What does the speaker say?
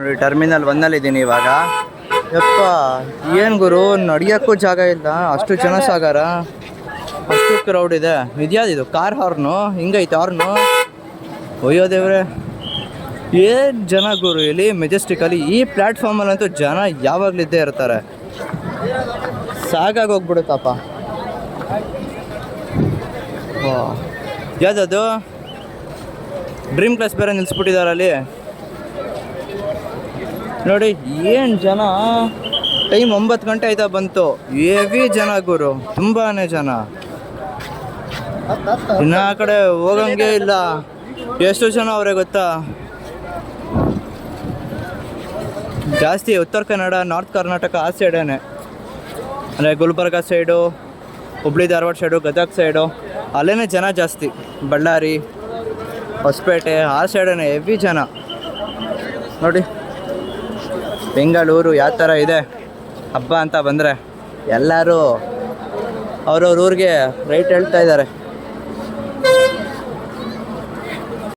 ನೋಡಿ ಟರ್ಮಿನಲ್ 1 ಇದ್ದೀನಿ ಇವಾಗ. ಯಪ್ಪ ಏನು ಗುರು, ನಡೆಯೋಕ್ಕೂ ಜಾಗ ಇಲ್ಲ, ಅಷ್ಟು ಜನ ಸಾಗರ, ಅಷ್ಟು ಕ್ರೌಡ್ ಇದೆ. ಇದ್ಯಾವುದಿದು ಕಾರ್ ಹಾರ್ನು, ಹಿಂಗೈತೆ ಹಾರ್ನು, ಒಯ್ಯೋ ದೇವ್ರೆ ಏನು ಜನ ಗುರು ಇಲ್ಲಿ ಮೆಜೆಸ್ಟಿಕಲ್ಲಿ. ಈ ಪ್ಲ್ಯಾಟ್ಫಾರ್ಮಲ್ಲಂತೂ ಜನ ಯಾವಾಗಲಿದ್ದೇ ಇರ್ತಾರೆ, ಸಾಕಾಗಿ ಹೋಗ್ಬಿಡುತ್ತಪ್ಪ. ಯಾವುದದು ಡ್ರೀಮ್ ಕ್ಲಾಸ್ ಬೇರೆ ನಿಲ್ಲಿಸ್ಬಿಟ್ಟಿದ್ದಾರೆ ಅಲ್ಲಿ ನೋಡಿ. ಏನು ಜನ, ಟೈಮ್ 9 ಗಂಟೆ ಆಯ್ತಾ ಬಂತು, ಹೆವಿ ಜನ ಗುರು, ತುಂಬಾ ಜನ. ಇನ್ನು ಆ ಕಡೆ ಹೋಗಂಗೆ ಇಲ್ಲ, ಎಷ್ಟು ಜನ ಅವರೇ ಗೊತ್ತಾ. ಜಾಸ್ತಿ ಉತ್ತರ ಕನ್ನಡ, ನಾರ್ತ್ ಕರ್ನಾಟಕ ಆ ಸೈಡೇನೆ, ಅಂದರೆ Gulbarga side, Hubli Dharwad side, Gadag side ಅಲ್ಲೇ ಜನ ಜಾಸ್ತಿ. ಬಳ್ಳಾರಿ, ಹೊಸಪೇಟೆ ಆ ಸೈಡೇನೆ ಹೆವಿ ಜನ ನೋಡಿ. ಬೆಂಗಳೂರು ಯಾವ ಥರ ಇದೆ ಹಬ್ಬ ಅಂತ ಬಂದರೆ ಎಲ್ಲರೂ ಅವ್ರವ್ರ ಊರಿಗೆ ರೈಟ್ ಹೇಳ್ತಾ ಇದ್ದಾರೆ.